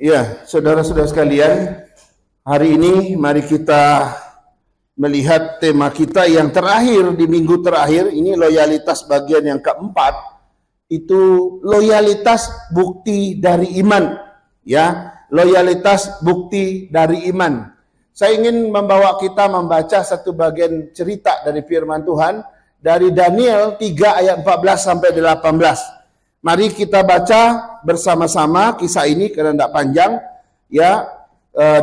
Ya, saudara-saudara sekalian, hari ini mari kita melihat tema kita yang terakhir di minggu terakhir. Ini loyalitas bagian yang keempat. Itu loyalitas bukti dari iman. Ya, loyalitas bukti dari iman. Saya ingin membawa kita membaca satu bagian cerita dari firman Tuhan dari Daniel 3 ayat 14 sampai 18. Mari kita baca bersama-sama kisah ini karena tidak panjang. Ya,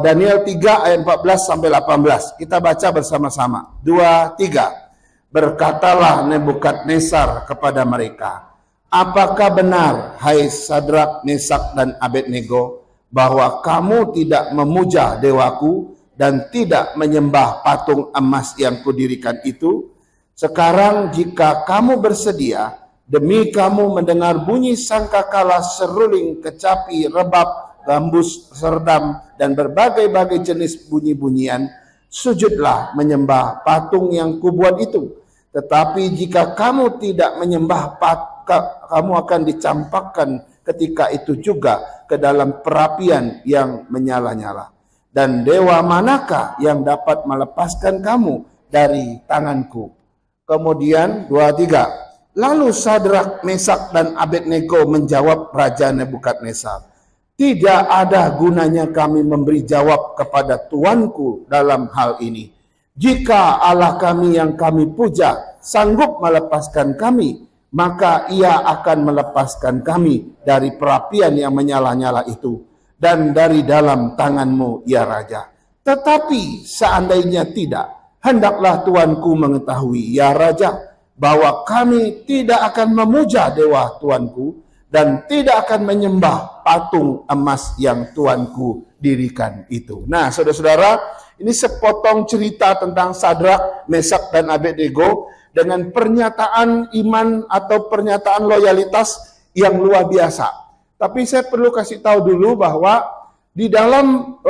Daniel 3 ayat 14 sampai 18. Kita baca bersama-sama. 2, 3. Berkatalah Nebukadnezar kepada mereka, apakah benar, hai Sadrak, Mesak, dan Abednego, bahwa kamu tidak memuja dewaku dan tidak menyembah patung emas yang kudirikan itu? Sekarang jika kamu bersedia, demi kamu mendengar bunyi sangkakala, seruling, kecapi, rebab, gambus, serdam, dan berbagai-bagai jenis bunyi-bunyian, sujudlah menyembah patung yang kubuat itu. Tetapi jika kamu tidak menyembah kamu akan dicampakkan ketika itu juga ke dalam perapian yang menyala-nyala. Dan dewa manakah yang dapat melepaskan kamu dari tanganku? Kemudian 2, 3. Lalu Sadrak, Mesak, dan Abednego menjawab Raja Nebukadnezar, tidak ada gunanya kami memberi jawab kepada tuanku dalam hal ini. Jika Allah kami yang kami puja sanggup melepaskan kami, maka ia akan melepaskan kami dari perapian yang menyala-nyala itu dan dari dalam tanganmu, ya Raja. Tetapi seandainya tidak, hendaklah tuanku mengetahui, ya Raja, bahwa kami tidak akan memuja dewa tuanku dan tidak akan menyembah patung emas yang tuanku dirikan itu. Nah, saudara-saudara, ini sepotong cerita tentang Sadrak, Mesak, dan Abednego dengan pernyataan iman atau pernyataan loyalitas yang luar biasa. Tapi saya perlu kasih tahu dulu bahwa di dalam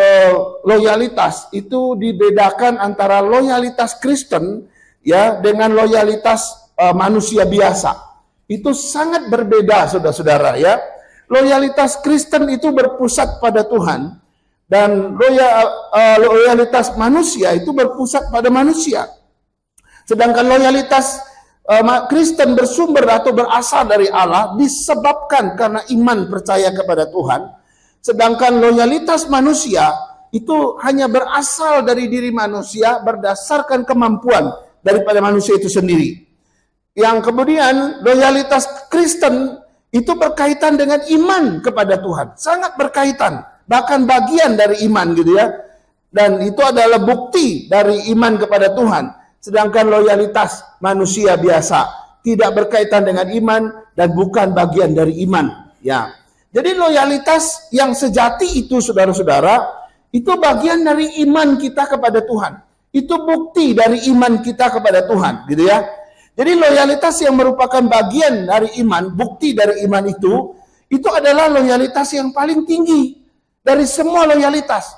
loyalitas itu dibedakan antara loyalitas Kristen ya dengan loyalitas manusia biasa. Itu sangat berbeda, saudara-saudara ya. Loyalitas Kristen itu berpusat pada Tuhan dan loyalitas manusia itu berpusat pada manusia. Sedangkan loyalitas Kristen bersumber atau berasal dari Allah disebabkan karena iman percaya kepada Tuhan. Sedangkan loyalitas manusia itu hanya berasal dari diri manusia berdasarkan kemampuan daripada manusia itu sendiri. Yang kemudian loyalitas Kristen itu berkaitan dengan iman kepada Tuhan, sangat berkaitan, bahkan bagian dari iman gitu ya. Dan itu adalah bukti dari iman kepada Tuhan. Sedangkan loyalitas manusia biasa tidak berkaitan dengan iman dan bukan bagian dari iman. Ya, jadi loyalitas yang sejati itu, saudara-saudara, itu bagian dari iman kita kepada Tuhan. Itu bukti dari iman kita kepada Tuhan, gitu ya. Jadi loyalitas yang merupakan bagian dari iman, bukti dari iman itu adalah loyalitas yang paling tinggi dari semua loyalitas.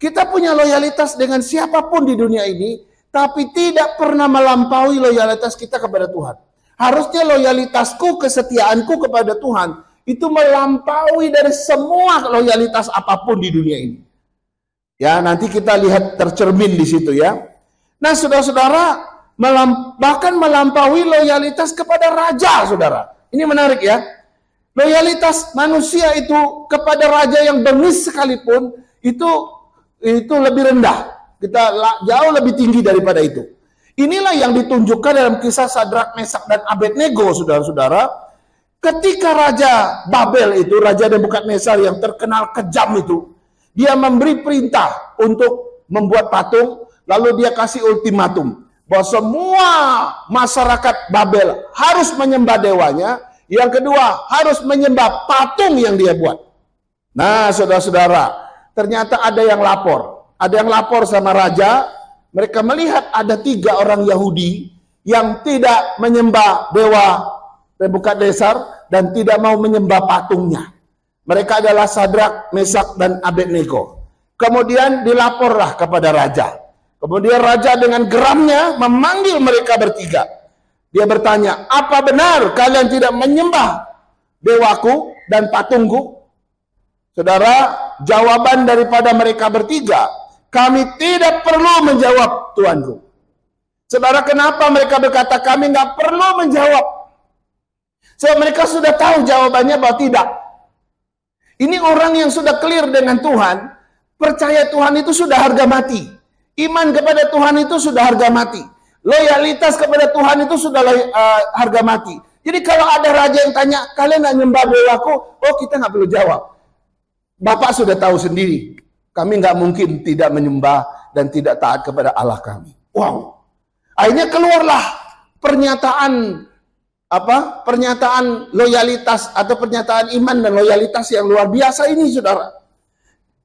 Kita punya loyalitas dengan siapapun di dunia ini, tapi tidak pernah melampaui loyalitas kita kepada Tuhan. Harusnya loyalitasku, kesetiaanku kepada Tuhan itu melampaui dari semua loyalitas apapun di dunia ini. Ya, nanti kita lihat tercermin di situ ya. Nah, saudara-saudara, bahkan melampaui loyalitas kepada raja, saudara. Ini menarik ya. Loyalitas manusia itu kepada raja yang bengis sekalipun itu lebih rendah. Kita jauh lebih tinggi daripada itu. Inilah yang ditunjukkan dalam kisah Sadrak, Mesak, dan Abednego, saudara-saudara. Ketika Raja Babel itu, Raja Nebukadnezar yang terkenal kejam itu, dia memberi perintah untuk membuat patung, lalu dia kasih ultimatum bahwa semua masyarakat Babel harus menyembah dewanya, yang kedua harus menyembah patung yang dia buat. Nah, saudara-saudara, ternyata ada yang lapor sama raja. Mereka melihat ada 3 orang Yahudi yang tidak menyembah dewa Nebukadnezar dan tidak mau menyembah patungnya. Mereka adalah Sadrak, Mesak, dan Abednego. Kemudian dilaporlah kepada raja. Kemudian raja dengan geramnya memanggil mereka bertiga. Dia bertanya, apa benar kalian tidak menyembah dewaku dan patungku? Saudara, jawaban daripada mereka bertiga, kami tidak perlu menjawab, Tuanku. Saudara, kenapa mereka berkata kami nggak perlu menjawab? Sebab mereka sudah tahu jawabannya bahwa tidak. Ini orang yang sudah clear dengan Tuhan, percaya Tuhan itu sudah harga mati. Iman kepada Tuhan itu sudah harga mati. Loyalitas kepada Tuhan itu sudah harga mati. Jadi kalau ada raja yang tanya, kalian nggak nyembah dewaku? Oh, kita nggak perlu jawab. Bapak sudah tahu sendiri, kami nggak mungkin tidak menyembah dan tidak taat kepada Allah kami. Wow. Akhirnya keluarlah pernyataan loyalitas atau pernyataan iman dan loyalitas yang luar biasa ini, saudara.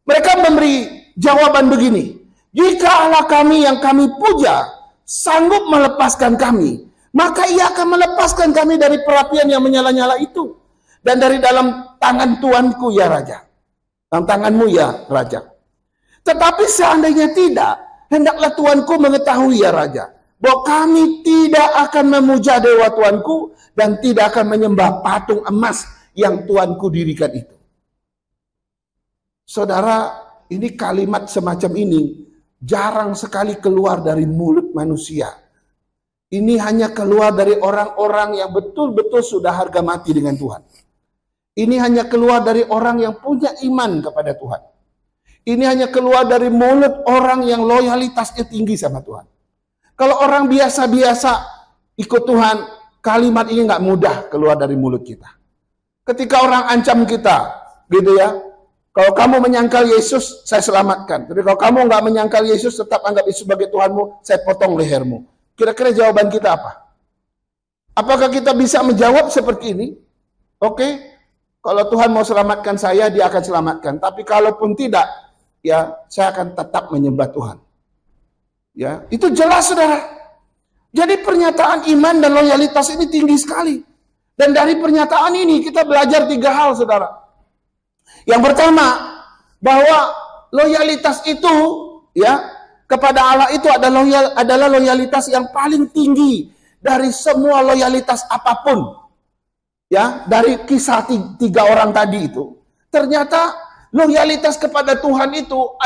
Mereka memberi jawaban begini, jika Allah kami yang kami puja sanggup melepaskan kami, maka ia akan melepaskan kami dari perapian yang menyala-nyala itu, dan dari dalam tangan Tuanku ya Raja, dalam tanganmu ya Raja. Tetapi seandainya tidak, hendaklah Tuanku mengetahui ya Raja, bahwa kami tidak akan memuja dewa Tuanku dan tidak akan menyembah patung emas yang Tuanku dirikan itu. Saudara, ini kalimat semacam ini jarang sekali keluar dari mulut manusia. Ini hanya keluar dari orang-orang yang betul-betul sudah harga mati dengan Tuhan. Ini hanya keluar dari orang yang punya iman kepada Tuhan. Ini hanya keluar dari mulut orang yang loyalitasnya tinggi sama Tuhan. Kalau orang biasa-biasa ikut Tuhan, kalimat ini nggak mudah keluar dari mulut kita. Ketika orang ancam kita, gitu ya, kalau kamu menyangkal Yesus, saya selamatkan. Tapi kalau kamu nggak menyangkal Yesus, tetap anggap Yesus sebagai Tuhanmu, saya potong lehermu. Kira-kira jawaban kita apa? Apakah kita bisa menjawab seperti ini? Oke, kalau Tuhan mau selamatkan saya, dia akan selamatkan. Tapi kalaupun tidak, ya saya akan tetap menyembah Tuhan. Ya, itu jelas, saudara. Jadi pernyataan iman dan loyalitas ini tinggi sekali. Dan dari pernyataan ini kita belajar 3 hal, saudara. Yang pertama, bahwa loyalitas itu ya kepada Allah itu adalah loyalitas yang paling tinggi dari semua loyalitas apapun. Ya, dari kisah 3 orang tadi itu, ternyata loyalitas kepada Tuhan itu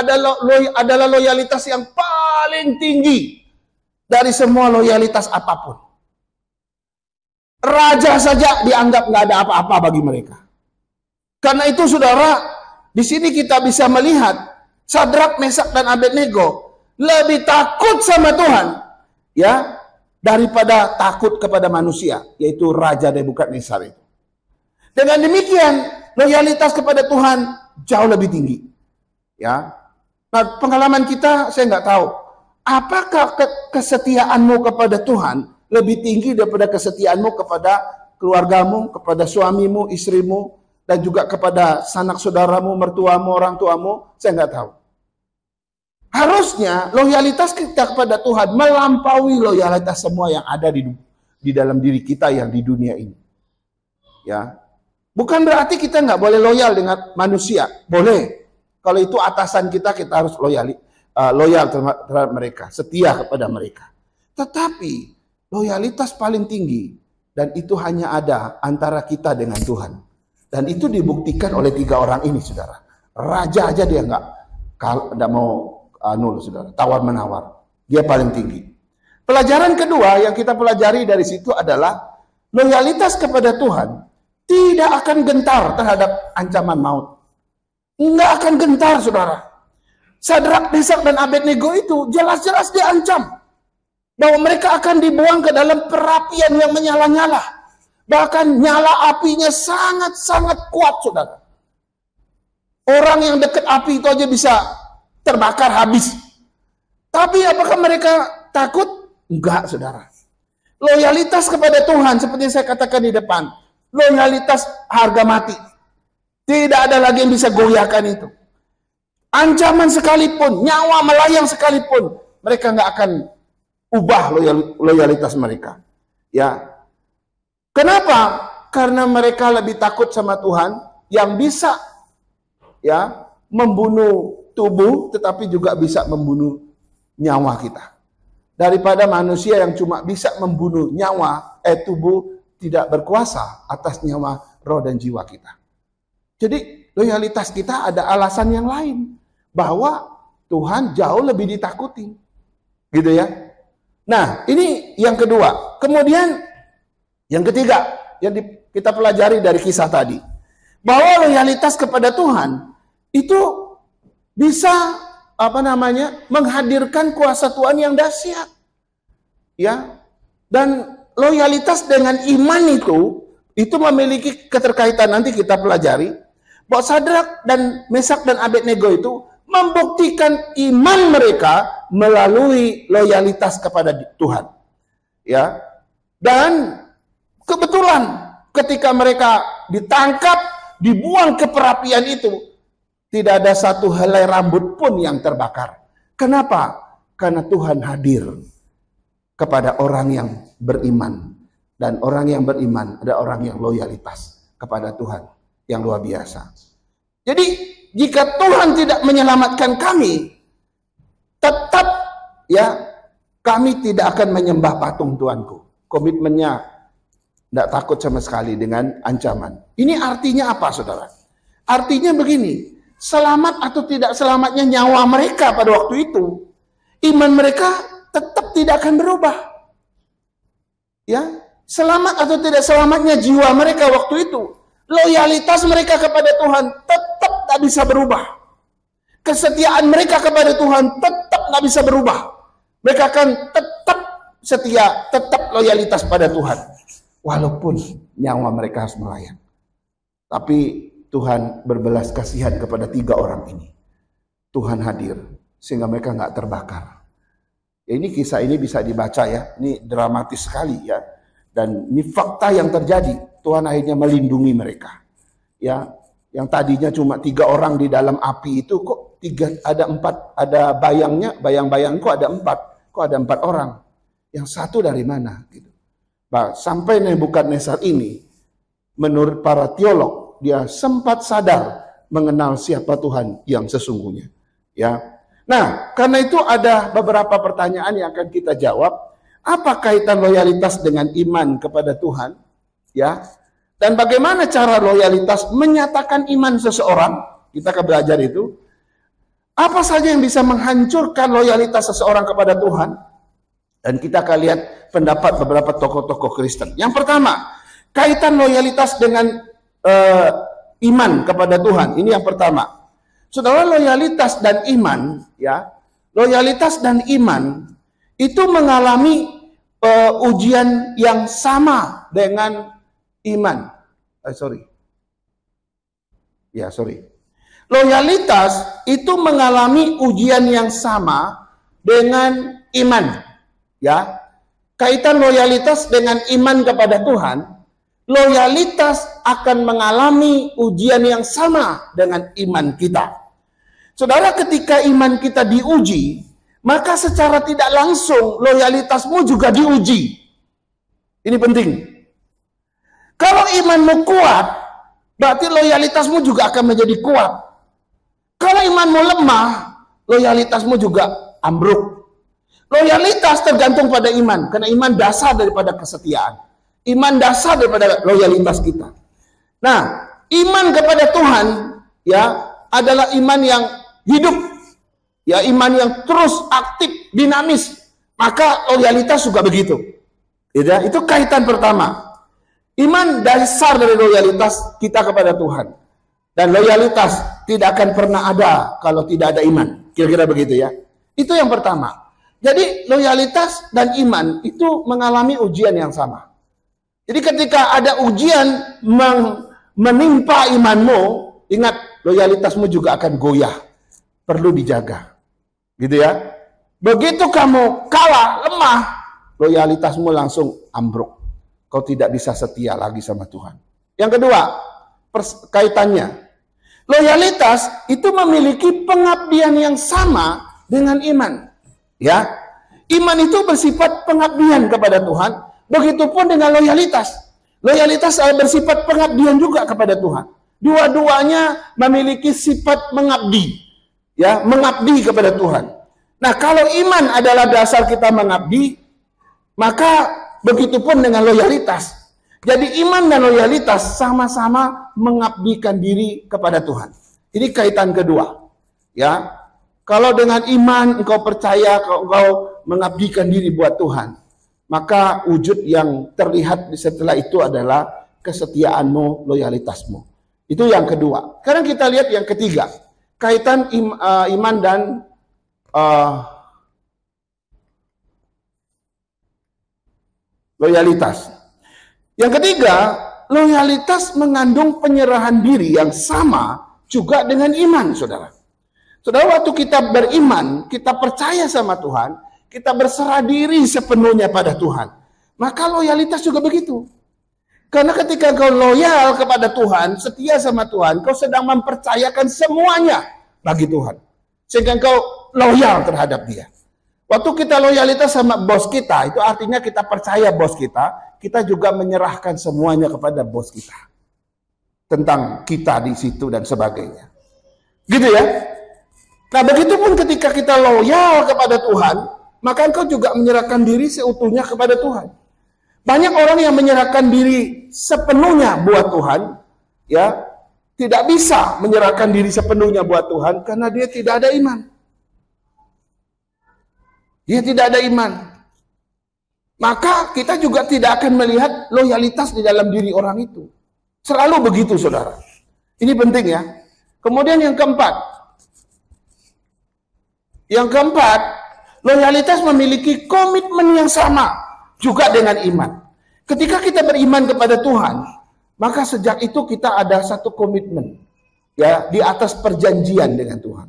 adalah loyalitas yang paling tinggi dari semua loyalitas apapun. Raja saja dianggap nggak ada apa-apa bagi mereka. Karena itu, saudara, di sini kita bisa melihat Sadrak, Mesak, dan Abednego lebih takut sama Tuhan, ya, daripada takut kepada manusia, yaitu Raja Nebukadnezar itu. Dengan demikian, loyalitas kepada Tuhan jauh lebih tinggi. Ya, nah, pengalaman kita, saya nggak tahu, apakah kesetiaanmu kepada Tuhan lebih tinggi daripada kesetiaanmu kepada keluargamu, kepada suamimu, istrimu, dan juga kepada sanak saudaramu, mertuamu, orang tuamu? Saya nggak tahu. Harusnya loyalitas kita kepada Tuhan melampaui loyalitas semua yang ada di dalam diri kita yang di dunia ini. Ya, bukan berarti kita nggak boleh loyal dengan manusia. Boleh. Kalau itu atasan kita, kita harus loyal terhadap mereka, setia kepada mereka. Tetapi loyalitas paling tinggi, dan itu hanya ada antara kita dengan Tuhan. Dan itu dibuktikan oleh 3 orang ini, saudara. Raja aja dia nggak mau saudara, tawar-menawar. Dia paling tinggi. Pelajaran kedua yang kita pelajari dari situ adalah loyalitas kepada Tuhan tidak akan gentar terhadap ancaman maut. Nggak akan gentar, saudara. Sadrak, Mesak, dan Abednego itu jelas-jelas diancam bahwa mereka akan dibuang ke dalam perapian yang menyala-nyala. Bahkan nyala apinya sangat-sangat kuat, saudara. Orang yang dekat api itu aja bisa terbakar habis. Tapi apakah mereka takut? Enggak, saudara. Loyalitas kepada Tuhan, seperti yang saya katakan di depan, loyalitas harga mati. Tidak ada lagi yang bisa goyahkan itu. Ancaman sekalipun, nyawa melayang sekalipun, mereka nggak akan ubah loyalitas mereka. Ya, kenapa? Karena mereka lebih takut sama Tuhan yang bisa, ya, membunuh tubuh, tetapi juga bisa membunuh nyawa kita. Daripada manusia yang cuma bisa membunuh nyawa, tubuh, tidak berkuasa atas nyawa, roh, dan jiwa kita. Jadi loyalitas kita ada alasan yang lain, bahwa Tuhan jauh lebih ditakuti, gitu ya. Nah, ini yang kedua. Kemudian yang ketiga yang kita pelajari dari kisah tadi, bahwa loyalitas kepada Tuhan itu bisa menghadirkan kuasa Tuhan yang dahsyat, ya. Dan loyalitas dengan iman itu memiliki keterkaitan, nanti kita pelajari bahwa Sadrak dan Mesak dan Abednego itu membuktikan iman mereka melalui loyalitas kepada Tuhan, ya. Dan kebetulan ketika mereka ditangkap, dibuang ke perapian itu, tidak ada satu helai rambut pun yang terbakar. Kenapa? Karena Tuhan hadir kepada orang yang beriman. Dan orang yang beriman ada orang yang loyalitas kepada Tuhan yang luar biasa. Jadi jika Tuhan tidak menyelamatkan kami, tetap ya kami tidak akan menyembah patung Tuanku. Komitmennya tidak takut sama sekali dengan ancaman. Ini artinya apa, saudara? Artinya begini, selamat atau tidak selamatnya nyawa mereka pada waktu itu, iman mereka tetap tidak akan berubah. Ya, selamat atau tidak selamatnya jiwa mereka waktu itu, loyalitas mereka kepada Tuhan tetap tak bisa berubah. Kesetiaan mereka kepada Tuhan tetap tak bisa berubah. Mereka akan tetap setia, tetap loyalitas pada Tuhan, walaupun nyawa mereka harus melayang. Tapi Tuhan berbelas kasihan kepada 3 orang ini. Tuhan hadir sehingga mereka nggak terbakar. Ya, ini kisah ini bisa dibaca ya, ini dramatis sekali ya. Dan ini fakta yang terjadi. Tuhan akhirnya melindungi mereka. Ya, yang tadinya cuma 3 orang di dalam api itu kok ada 4, ada bayang-bayang kok ada 4, kok ada 4 orang. Yang satu dari mana gitu. Bah, sampai Nebukadnezar ini menurut para teolog dia sempat sadar mengenal siapa Tuhan yang sesungguhnya. Ya. Nah, karena itu ada beberapa pertanyaan yang akan kita jawab. Apa kaitan loyalitas dengan iman kepada Tuhan? Ya. Dan bagaimana cara loyalitas menyatakan iman seseorang? Kita akan belajar itu. Apa saja yang bisa menghancurkan loyalitas seseorang kepada Tuhan? Dan kita akan lihat pendapat beberapa tokoh-tokoh Kristen. Yang pertama, kaitan loyalitas dengan iman kepada Tuhan. Ini yang pertama. Saudara, loyalitas dan iman, ya, loyalitas dan iman itu mengalami ujian yang sama dengan iman. Loyalitas itu mengalami ujian yang sama dengan iman. Ya, kaitan loyalitas dengan iman kepada Tuhan, loyalitas akan mengalami ujian yang sama dengan iman kita. Saudara, ketika iman kita diuji, maka secara tidak langsung loyalitasmu juga diuji. Ini penting. Kalau imanmu kuat, berarti loyalitasmu juga akan menjadi kuat. Kalau imanmu lemah, loyalitasmu juga ambruk. Loyalitas tergantung pada iman, karena iman dasar daripada kesetiaan. Iman dasar daripada loyalitas kita. Nah, iman kepada Tuhan ya adalah iman yang hidup. Ya, iman yang terus aktif, dinamis. Maka loyalitas juga begitu. Ya, itu kaitan pertama. Iman dasar dari loyalitas kita kepada Tuhan. Dan loyalitas tidak akan pernah ada kalau tidak ada iman. Kira-kira begitu ya. Itu yang pertama. Jadi loyalitas dan iman itu mengalami ujian yang sama. Jadi ketika ada ujian menimpa imanmu, ingat loyalitasmu juga akan goyah. Perlu dijaga. Gitu ya. Begitu kamu kalah, lemah, loyalitasmu langsung ambruk. Kau tidak bisa setia lagi sama Tuhan. Yang kedua, kaitannya. Loyalitas itu memiliki pengabdian yang sama dengan iman. Ya. Iman itu bersifat pengabdian kepada Tuhan. Begitupun dengan loyalitas. Loyalitas bersifat pengabdian juga kepada Tuhan. Dua-duanya memiliki sifat mengabdi. Ya, mengabdi kepada Tuhan. Nah, kalau iman adalah dasar kita mengabdi, maka begitupun dengan loyalitas. Jadi iman dan loyalitas sama-sama mengabdikan diri kepada Tuhan. Ini kaitan kedua. Ya, kalau dengan iman engkau percaya, kalau engkau mengabdikan diri buat Tuhan, maka wujud yang terlihat setelah itu adalah kesetiaanmu, loyalitasmu. Itu yang kedua. Sekarang kita lihat yang ketiga, kaitan iman dan loyalitas. Yang ketiga, loyalitas mengandung penyerahan diri yang sama juga dengan iman, saudara. Saudara, waktu kita beriman, kita percaya sama Tuhan, kita berserah diri sepenuhnya pada Tuhan. Maka loyalitas juga begitu. Karena ketika kau loyal kepada Tuhan, setia sama Tuhan, kau sedang mempercayakan semuanya bagi Tuhan. Sehingga kau loyal terhadap Dia. Waktu kita loyalitas sama bos kita, itu artinya kita percaya bos kita juga menyerahkan semuanya kepada bos kita. Tentang kita di situ dan sebagainya. Gitu ya. Nah, begitupun ketika kita loyal kepada Tuhan, maka engkau juga menyerahkan diri seutuhnya kepada Tuhan. Banyak orang yang menyerahkan diri sepenuhnya buat Tuhan, ya, tidak bisa menyerahkan diri sepenuhnya buat Tuhan karena dia tidak ada iman. Dia tidak ada iman. Maka kita juga tidak akan melihat loyalitas di dalam diri orang itu. Selalu begitu, saudara. Ini penting ya. Kemudian yang keempat. Yang keempat, loyalitas memiliki komitmen yang sama juga dengan iman. Ketika kita beriman kepada Tuhan, maka sejak itu kita ada satu komitmen ya di atas perjanjian dengan Tuhan.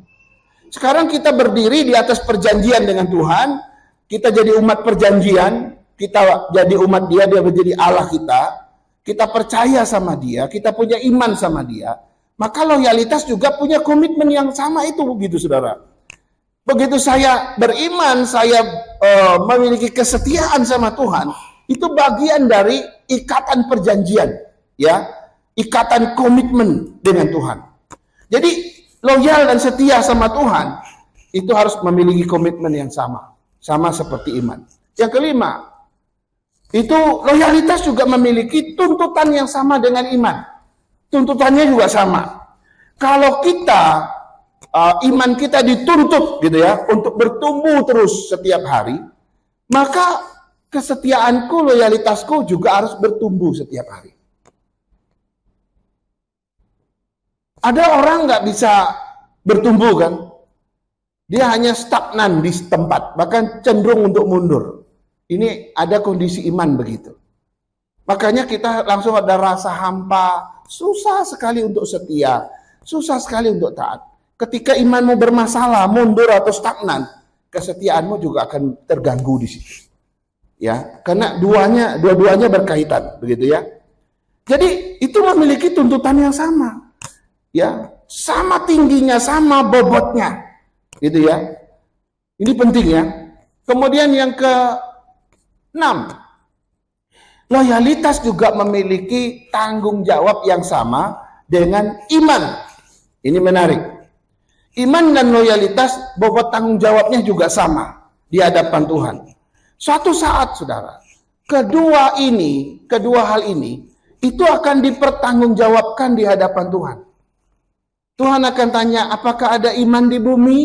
Sekarang kita berdiri di atas perjanjian dengan Tuhan, kita jadi umat perjanjian, kita jadi umat Dia, Dia menjadi Allah kita percaya sama Dia, kita punya iman sama Dia, maka loyalitas juga punya komitmen yang sama itu, begitu saudara. Begitu saya beriman, saya memiliki kesetiaan sama Tuhan, itu bagian dari ikatan perjanjian, ya, ikatan komitmen dengan Tuhan. Jadi loyal dan setia sama Tuhan itu harus memiliki komitmen yang sama seperti iman. Yang kelima, itu loyalitas juga memiliki tuntutan yang sama dengan iman. Tuntutannya juga sama. Kalau kita iman kita dituntut gitu ya untuk bertumbuh terus setiap hari, maka kesetiaanku, loyalitasku juga harus bertumbuh setiap hari. Ada orang nggak bisa bertumbuh kan? Dia hanya stagnan di tempat, bahkan cenderung untuk mundur. Ini ada kondisi iman begitu. Makanya kita langsung ada rasa hampa, susah sekali untuk setia, susah sekali untuk taat. Ketika imanmu bermasalah, mundur atau stagnan, kesetiaanmu juga akan terganggu di situ. Ya, karena dua-duanya berkaitan, begitu ya. Jadi itu memiliki tuntutan yang sama. Ya, sama tingginya, sama bobotnya, gitu ya. Ini penting ya. Kemudian yang ke-6, loyalitas juga memiliki tanggung jawab yang sama dengan iman. Ini menarik. Iman dan loyalitas bobot tanggung jawabnya juga sama di hadapan Tuhan. Suatu saat, saudara, kedua hal ini itu akan dipertanggungjawabkan di hadapan Tuhan. Tuhan akan tanya, apakah ada iman di bumi?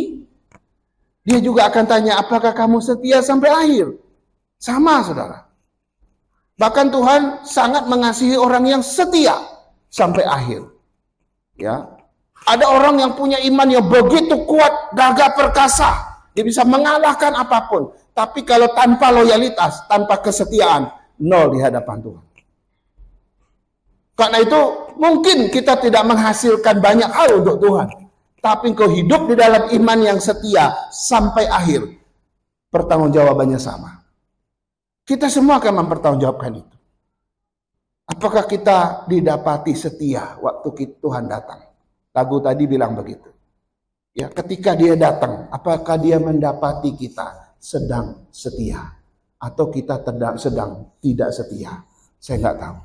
Dia juga akan tanya, apakah kamu setia sampai akhir? Sama, saudara. Bahkan Tuhan sangat mengasihi orang yang setia sampai akhir. Ya, ada orang yang punya iman yang begitu kuat, gagah perkasa, dia bisa mengalahkan apapun. Tapi kalau tanpa loyalitas, tanpa kesetiaan, nol di hadapan Tuhan. Karena itu mungkin kita tidak menghasilkan banyak hal untuk Tuhan. Tapi engkau hidup di dalam iman yang setia sampai akhir. Pertanggungjawabannya sama. Kita semua akan mempertanggungjawabkan itu. Apakah kita didapati setia waktu Tuhan datang? Lagu tadi bilang begitu. Ya, ketika Dia datang, apakah Dia mendapati kita sedang setia atau kita sedang tidak setia? Saya nggak tahu.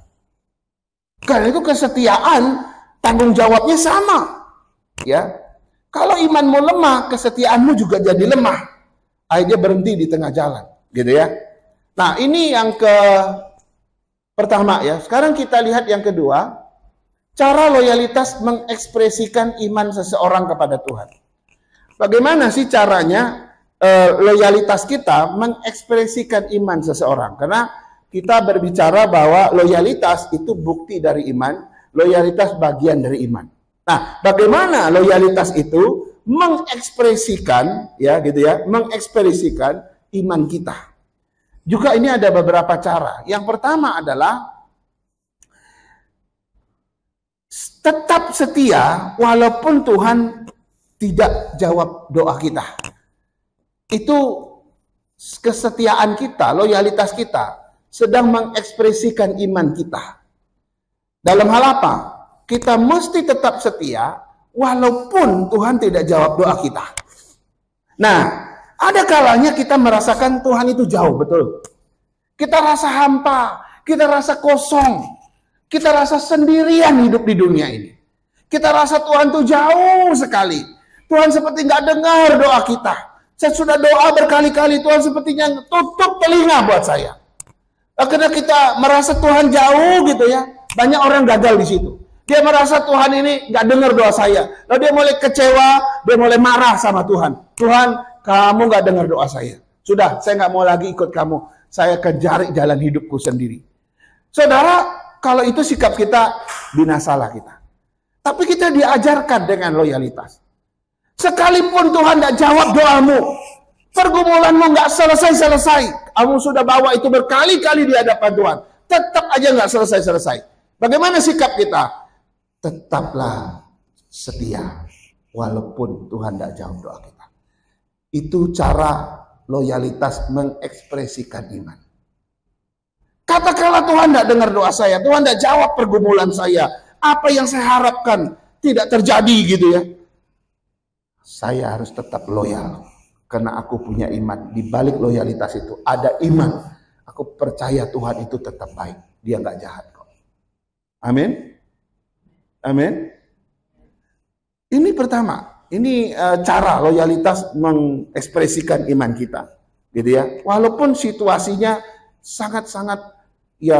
Karena itu kesetiaan tanggung jawabnya sama. Ya, kalau imanmu lemah, kesetiaanmu juga jadi lemah. Akhirnya berhenti di tengah jalan, gitu ya. Nah, ini yang ke Pertama ya, sekarang kita lihat yang kedua, cara loyalitas mengekspresikan iman seseorang kepada Tuhan. Bagaimana sih caranya loyalitas kita mengekspresikan iman seseorang? Karena kita berbicara bahwa loyalitas itu bukti dari iman, loyalitas bagian dari iman. Nah, bagaimana loyalitas itu mengekspresikan, ya gitu ya, mengekspresikan iman kita? Juga ini ada beberapa cara. Yang pertama adalah tetap setia walaupun Tuhan tidak jawab doa kita. Itu kesetiaan kita, loyalitas kita sedang mengekspresikan iman kita. Dalam hal apa? Kita mesti tetap setia walaupun Tuhan tidak jawab doa kita. Nah, ada kalanya kita merasakan Tuhan itu jauh, betul. Kita rasa hampa, kita rasa kosong, kita rasa sendirian hidup di dunia ini. Kita rasa Tuhan itu jauh sekali. Tuhan seperti nggak dengar doa kita. Saya sudah doa berkali-kali, Tuhan sepertinya tutup telinga buat saya. Akhirnya kita merasa Tuhan jauh gitu ya. Banyak orang gagal di situ. Dia merasa Tuhan ini nggak dengar doa saya. Lalu dia mulai kecewa, dia mulai marah sama Tuhan. Tuhan, kamu nggak dengar doa saya. Sudah, saya nggak mau lagi ikut kamu. Saya akan cari jalan hidupku sendiri. Saudara, kalau itu sikap kita, binasalah kita. Tapi kita diajarkan dengan loyalitas. Sekalipun Tuhan tidak jawab doamu, pergumulanmu nggak selesai-selesai, kamu sudah bawa itu berkali-kali di hadapan Tuhan, tetap aja nggak selesai-selesai. Bagaimana sikap kita? Tetaplah setia, walaupun Tuhan tidak jawab doa kita. Itu cara loyalitas mengekspresikan iman. Katakanlah Tuhan tidak dengar doa saya, Tuhan tidak jawab pergumulan saya, apa yang saya harapkan tidak terjadi gitu ya. Saya harus tetap loyal, karena aku punya iman. Di balik loyalitas itu ada iman. Aku percaya Tuhan itu tetap baik. Dia nggak jahat kok. Amin. Amin. Ini pertama. Ini cara loyalitas mengekspresikan iman kita, gitu ya. Walaupun situasinya sangat-sangat ya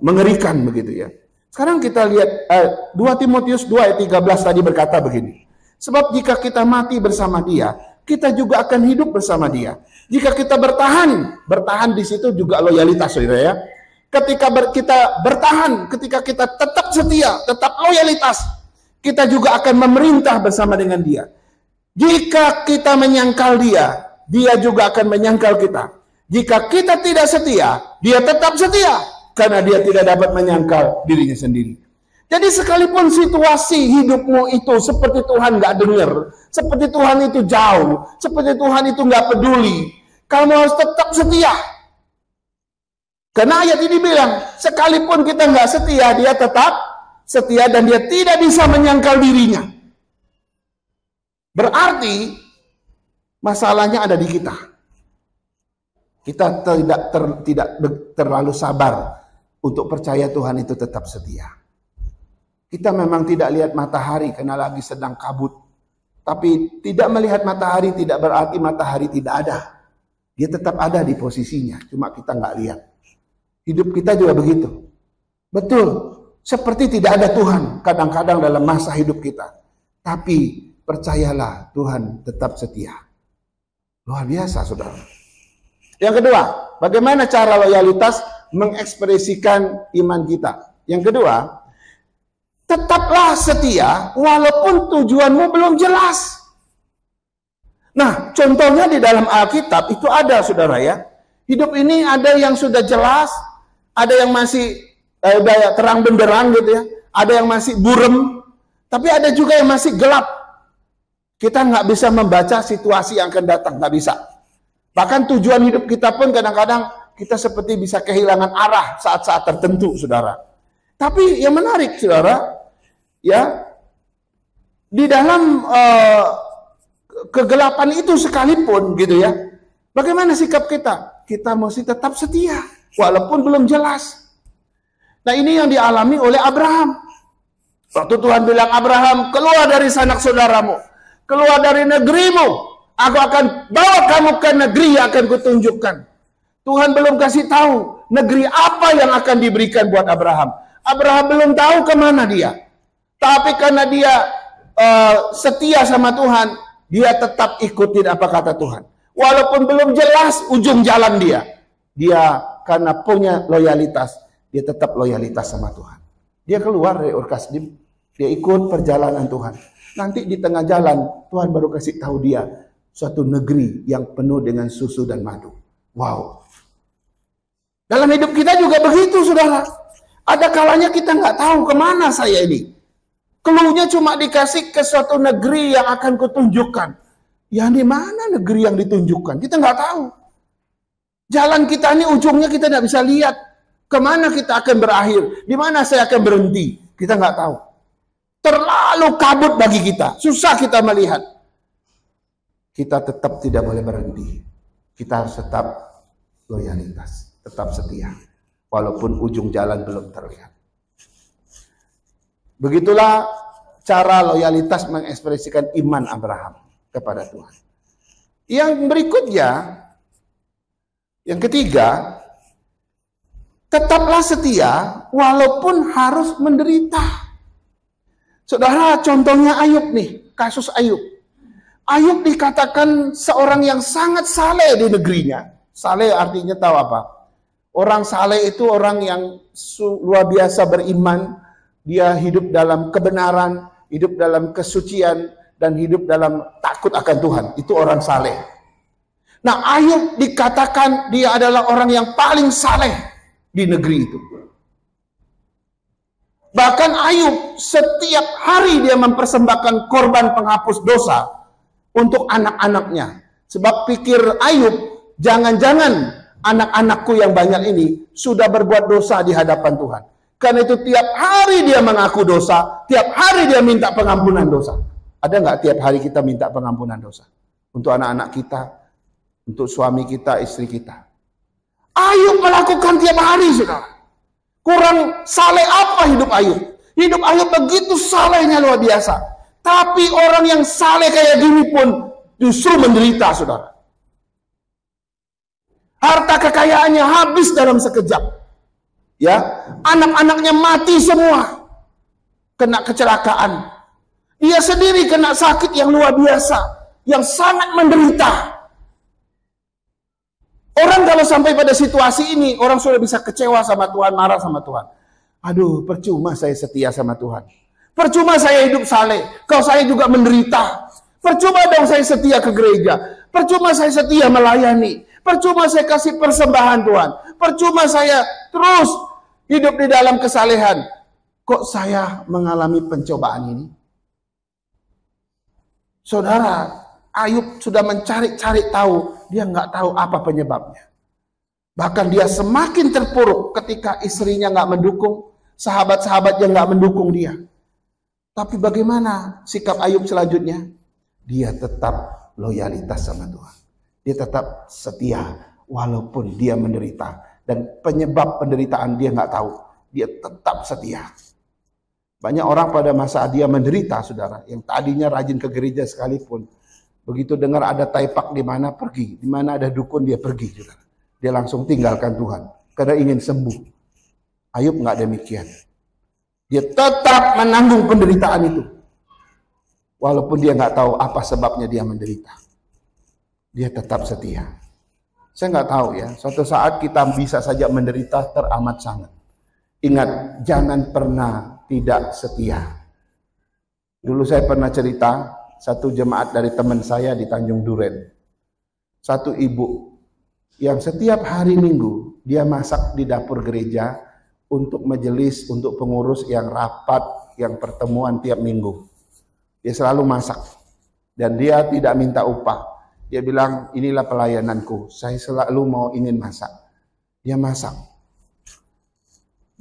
mengerikan begitu ya. Sekarang kita lihat 2 Timotius 2 ayat 13 tadi berkata begini. Sebab jika kita mati bersama Dia, kita juga akan hidup bersama Dia. Jika kita bertahan di situ juga loyalitas, saudara ya. Ketika kita bertahan, ketika kita tetap setia, tetap loyalitas, kita juga akan memerintah bersama dengan Dia. Jika kita menyangkal Dia, Dia juga akan menyangkal kita. Jika kita tidak setia, Dia tetap setia, karena Dia tidak dapat menyangkal dirinya sendiri. Jadi sekalipun situasi hidupmu itu seperti Tuhan nggak dengar, seperti Tuhan itu jauh, seperti Tuhan itu nggak peduli, kamu harus tetap setia. Karena ayat ini bilang, sekalipun kita nggak setia, Dia tetap setia dan Dia tidak bisa menyangkal dirinya. Berarti masalahnya ada di kita. Kita tidak terlalu sabar untuk percaya Tuhan itu tetap setia. Kita memang tidak lihat matahari karena lagi sedang kabut. Tapi tidak melihat matahari tidak berarti matahari tidak ada. Dia tetap ada di posisinya, cuma kita nggak lihat. Hidup kita juga begitu. Betul, seperti tidak ada Tuhan kadang-kadang dalam masa hidup kita. Tapi percayalah, Tuhan tetap setia. Luar biasa, saudara. Yang kedua, bagaimana cara loyalitas mengekspresikan iman kita? Yang kedua, tetaplah setia walaupun tujuanmu belum jelas. Nah, contohnya di dalam Alkitab itu ada, saudara ya. Hidup ini ada yang sudah jelas, ada yang masih terang benderang gitu ya. Ada yang masih buram, tapi ada juga yang masih gelap. Kita nggak bisa membaca situasi yang akan datang, nggak bisa. Bahkan tujuan hidup kita pun kadang-kadang kita seperti bisa kehilangan arah saat-saat tertentu, saudara. Tapi yang menarik, saudara, ya, di dalam kegelapan itu sekalipun gitu ya, bagaimana sikap kita? Kita mesti tetap setia walaupun belum jelas. Nah, ini yang dialami oleh Abraham. Waktu Tuhan bilang, Abraham, keluar dari sanak saudaramu, keluar dari negerimu, aku akan bawa kamu ke negeri yang akan kutunjukkan. Tuhan belum kasih tahu negeri apa yang akan diberikan buat Abraham. Abraham belum tahu kemana dia. Tapi karena dia setia sama Tuhan, dia tetap ikutin apa kata Tuhan. Walaupun belum jelas ujung jalan dia. Dia karena punya loyalitas, dia tetap loyalitas sama Tuhan. Dia keluar dari Ur Kasdim, dia ikut perjalanan Tuhan. Nanti di tengah jalan, Tuhan baru kasih tahu dia suatu negeri yang penuh dengan susu dan madu. Wow. Dalam hidup kita juga begitu, saudara. Ada kalanya kita nggak tahu kemana saya ini. Keluhnya cuma dikasih ke suatu negeri yang akan kutunjukkan. Ya di mana negeri yang ditunjukkan? Kita nggak tahu. Jalan kita ini ujungnya kita nggak bisa lihat. Kemana kita akan berakhir? Di mana saya akan berhenti? Kita nggak tahu. Terlalu kabut bagi kita. Susah kita melihat. Kita tetap tidak boleh berhenti. Kita harus tetap loyalitas. Tetap setia. Walaupun ujung jalan belum terlihat. Begitulah cara loyalitas mengekspresikan iman Abraham kepada Tuhan. Yang berikutnya, yang ketiga, tetaplah setia walaupun harus menderita. Saudara, contohnya Ayub nih, kasus Ayub. Ayub dikatakan seorang yang sangat saleh di negerinya. Saleh artinya tahu apa? Orang saleh itu orang yang luar biasa beriman. Dia hidup dalam kebenaran, hidup dalam kesucian, dan hidup dalam takut akan Tuhan. Itu orang saleh. Nah, Ayub dikatakan dia adalah orang yang paling saleh di negeri itu. Bahkan Ayub setiap hari dia mempersembahkan korban penghapus dosa untuk anak-anaknya. Sebab pikir Ayub, jangan-jangan anak-anakku yang banyak ini sudah berbuat dosa di hadapan Tuhan. Karena itu tiap hari dia mengaku dosa, tiap hari dia minta pengampunan dosa. Ada nggak tiap hari kita minta pengampunan dosa? Untuk anak-anak kita, untuk suami kita, istri kita. Ayub melakukan tiap hari, saudara. Kurang saleh apa hidup Ayub? Hidup Ayub begitu salehnya luar biasa. Tapi orang yang saleh kayak gini pun justru menderita, saudara. Harta kekayaannya habis dalam sekejap. Ya, anak-anaknya mati semua. Kena kecelakaan. Dia sendiri kena sakit yang luar biasa, yang sangat menderita. Orang kalau sampai pada situasi ini, orang sudah bisa kecewa sama Tuhan, marah sama Tuhan. Aduh, percuma saya setia sama Tuhan. Percuma saya hidup saleh, kalau saya juga menderita. Percuma dong saya setia ke gereja. Percuma saya setia melayani. Percuma saya kasih persembahan Tuhan. Percuma saya terus hidup di dalam kesalehan. Kok saya mengalami pencobaan ini? Saudara, Ayub sudah mencari-cari tahu. Dia nggak tahu apa penyebabnya. Bahkan dia semakin terpuruk ketika istrinya nggak mendukung. Sahabat-sahabatnya nggak mendukung dia. Tapi bagaimana sikap Ayub selanjutnya? Dia tetap loyalitas sama Tuhan. Dia tetap setia walaupun dia menderita. Dan penyebab penderitaan dia nggak tahu. Dia tetap setia. Banyak orang pada masa dia menderita, saudara. Yang tadinya rajin ke gereja sekalipun. Begitu dengar ada taipak di mana pergi. Di mana ada dukun dia pergi, saudara. Dia langsung tinggalkan Tuhan. Karena ingin sembuh. Ayub nggak demikian. Dia tetap menanggung penderitaan itu. Walaupun dia nggak tahu apa sebabnya dia menderita. Dia tetap setia. Saya nggak tahu ya, suatu saat kita bisa saja menderita teramat sangat. Ingat, jangan pernah tidak setia. Dulu saya pernah cerita, satu jemaat dari teman saya di Tanjung Duren. Satu ibu yang setiap hari Minggu, dia masak di dapur gereja untuk majelis, untuk pengurus yang rapat, yang pertemuan tiap minggu. Dia selalu masak. Dan dia tidak minta upah. Dia bilang, inilah pelayananku. Saya selalu ingin masak. Dia masak.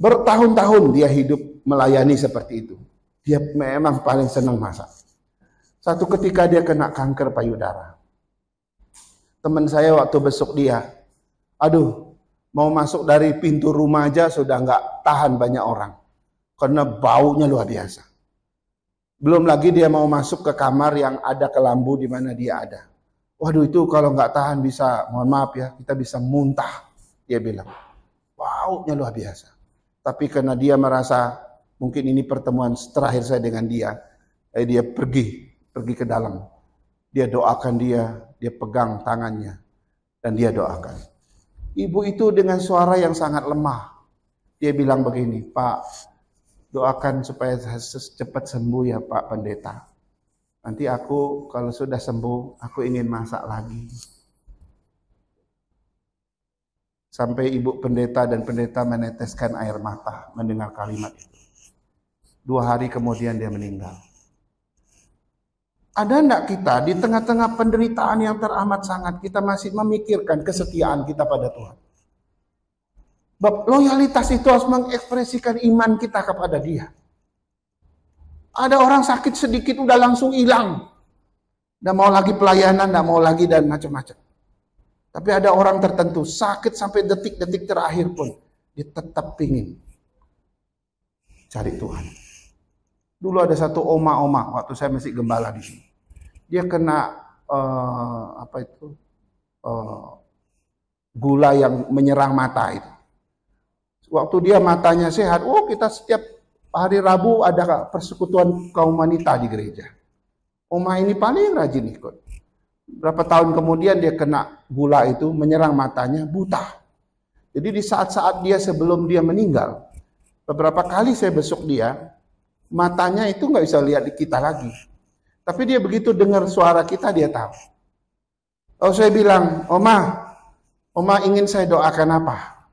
Bertahun-tahun dia hidup melayani seperti itu. Dia memang paling senang masak. Satu ketika dia kena kanker payudara. Teman saya waktu besok dia, aduh, mau masuk dari pintu rumah aja sudah nggak tahan banyak orang. Karena baunya luar biasa. Belum lagi dia mau masuk ke kamar yang ada kelambu di mana dia ada. Waduh, itu kalau nggak tahan bisa, mohon maaf ya, kita bisa muntah. Dia bilang, wah pautnya luar biasa. Tapi karena dia merasa mungkin ini pertemuan terakhir saya dengan dia, dia pergi ke dalam. Dia doakan dia pegang tangannya dan dia doakan. Ibu itu dengan suara yang sangat lemah, dia bilang begini, "Pak, doakan supaya saya cepat sembuh ya Pak Pendeta. Nanti aku kalau sudah sembuh, aku ingin masak lagi." Sampai ibu pendeta dan pendeta meneteskan air mata mendengar kalimat itu. 2 hari kemudian dia meninggal. Ada enggak kita di tengah-tengah penderitaan yang teramat sangat, kita masih memikirkan kesetiaan kita pada Tuhan? Bab loyalitas itu harus mengekspresikan iman kita kepada Dia. Ada orang sakit sedikit udah langsung hilang. Nggak mau lagi pelayanan, nggak mau lagi dan macam-macam. Tapi ada orang tertentu sakit sampai detik-detik terakhir pun dia tetap pingin cari Tuhan. Dulu ada satu oma-oma waktu saya masih gembala di sini. Dia kena gula yang menyerang mata itu. Waktu dia matanya sehat, kita setiap hari Rabu ada persekutuan kaum wanita di gereja. Oma ini paling rajin ikut. Berapa tahun kemudian dia kena gula itu, menyerang matanya, buta. Jadi di saat-saat dia sebelum dia meninggal, beberapa kali saya besok dia, matanya itu nggak bisa lihat kita lagi. Tapi dia begitu dengar suara kita, dia tahu. Oh, saya bilang, Oma ingin saya doakan apa?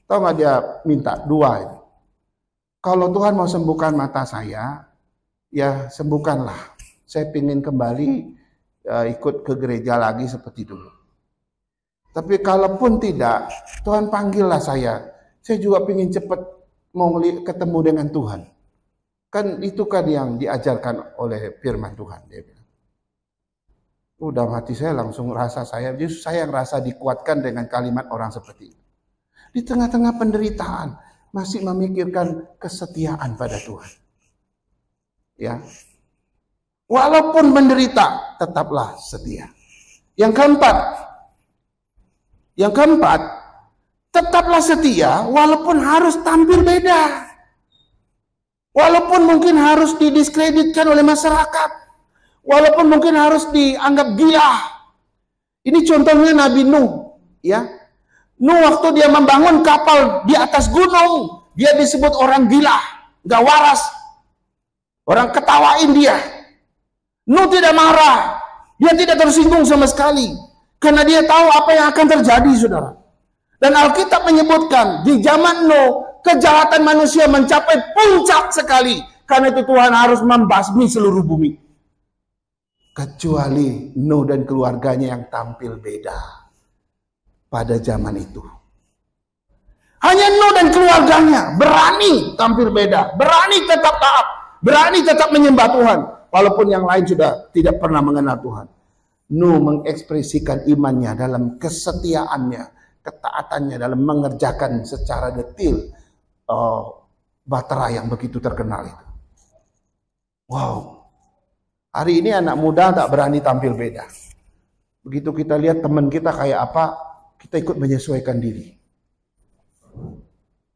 Tahu nggak dia minta? 2. Kalau Tuhan mau sembuhkan mata saya, ya sembuhkanlah. Saya ingin kembali ikut ke gereja lagi seperti dulu. Tapi kalaupun tidak, Tuhan panggillah saya. Saya juga ingin cepat mau ketemu dengan Tuhan. Kan itu kan yang diajarkan oleh firman Tuhan. Dia bilang. Udah mati saya langsung rasa justru saya yang rasa dikuatkan dengan kalimat orang seperti itu. Di tengah-tengah penderitaan masih memikirkan kesetiaan pada Tuhan. Ya. Walaupun menderita, tetaplah setia. Yang keempat, tetaplah setia walaupun harus tampil beda. Walaupun mungkin harus didiskreditkan oleh masyarakat. Walaupun mungkin harus dianggap gila. Ini contohnya Nabi Nuh, ya. Nuh waktu dia membangun kapal di atas gunung, dia disebut orang gila, gak waras. Orang ketawain dia. Nuh tidak marah, dia tidak tersinggung sama sekali, karena dia tahu apa yang akan terjadi, saudara. Dan Alkitab menyebutkan di zaman Nuh kejahatan manusia mencapai puncak sekali, karena itu Tuhan harus membasmi seluruh bumi. Kecuali Nuh dan keluarganya yang tampil beda pada zaman itu. Hanya Nuh dan keluarganya berani tampil beda, berani tetap taat, berani tetap menyembah Tuhan. Walaupun yang lain sudah tidak pernah mengenal Tuhan. Nuh mengekspresikan imannya dalam kesetiaannya, ketaatannya dalam mengerjakan secara detil batera yang begitu terkenal itu. Wow. Hari ini anak muda tak berani tampil beda. Begitu kita lihat teman kita kayak apa, kita ikut menyesuaikan diri.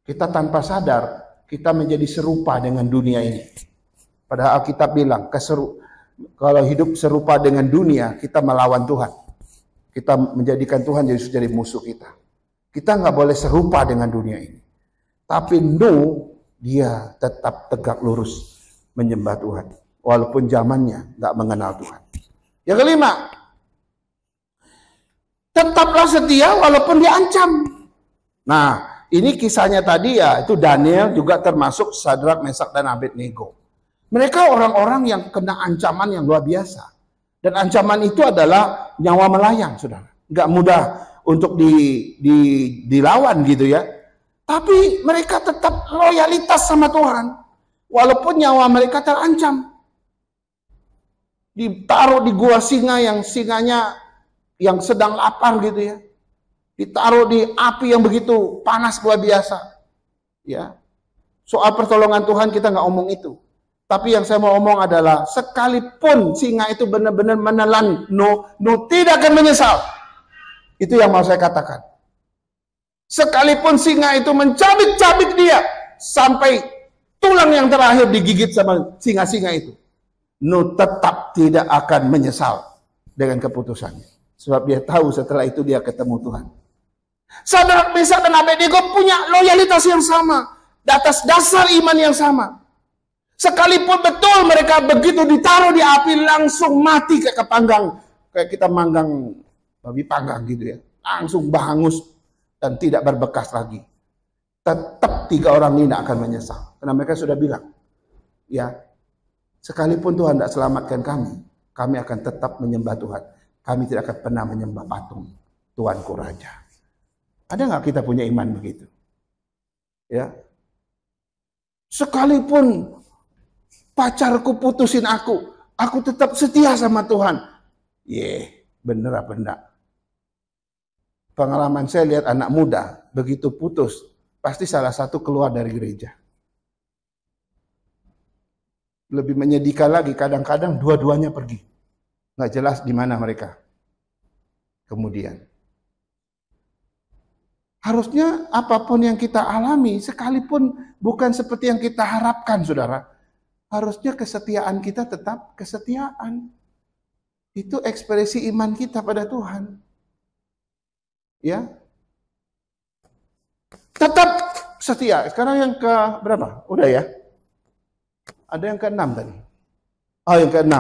Kita tanpa sadar, kita menjadi serupa dengan dunia ini. Padahal Alkitab bilang, kalau hidup serupa dengan dunia, kita melawan Tuhan. Kita menjadikan Tuhan jadi musuh kita. Kita nggak boleh serupa dengan dunia ini. Tapi Nuh, dia tetap tegak lurus menyembah Tuhan. Walaupun zamannya nggak mengenal Tuhan. Yang kelima, tetaplah setia walaupun diancam. Nah, ini kisahnya tadi ya, itu Daniel juga termasuk Sadrak, Mesak, dan Abednego. Mereka orang-orang yang kena ancaman yang luar biasa. Dan ancaman itu adalah nyawa melayang, saudara. Nggak mudah untuk dilawan gitu ya. Tapi mereka tetap loyalitas sama Tuhan. Walaupun nyawa mereka terancam. Ditaruh di gua singa yang singanya yang sedang lapar gitu ya. Ditaruh di api yang begitu panas luar biasa. Ya. Soal pertolongan Tuhan kita nggak omong itu. Tapi yang saya mau omong adalah sekalipun singa itu benar-benar menelan Nuh tidak akan menyesal. Itu yang mau saya katakan. Sekalipun singa itu mencabik-cabik dia sampai tulang yang terakhir digigit sama singa-singa itu, Nuh tetap tidak akan menyesal dengan keputusannya. Sebab dia tahu setelah itu dia ketemu Tuhan. Sadrak, Mesak, dan Abednego punya loyalitas yang sama, di atas dasar iman yang sama. Sekalipun betul mereka begitu ditaruh di api langsung mati kayak kepanggang, kayak kita manggang babi panggang gitu ya, langsung bahangus dan tidak berbekas lagi. Tetap 3 orang ini tidak akan menyesal, karena mereka sudah bilang, ya, sekalipun Tuhan tidak selamatkan kami akan tetap menyembah Tuhan. Kami tidak akan pernah menyembah patung. Tuanku Raja. Ada nggak kita punya iman begitu? Ya, sekalipun pacarku putusin aku tetap setia sama Tuhan. Bener apa enggak? Pengalaman saya lihat anak muda, begitu putus, pasti salah satu keluar dari gereja. Lebih menyedihkan lagi, kadang-kadang dua-duanya pergi. Nggak jelas di mana mereka. Kemudian, harusnya apapun yang kita alami, sekalipun bukan seperti yang kita harapkan, saudara, harusnya kesetiaan kita tetap kesetiaan. Itu ekspresi iman kita pada Tuhan. Ya, tetap setia. Sekarang yang ke berapa? Udah ya? Ada yang ke-6 tadi. Oh, yang ke-6.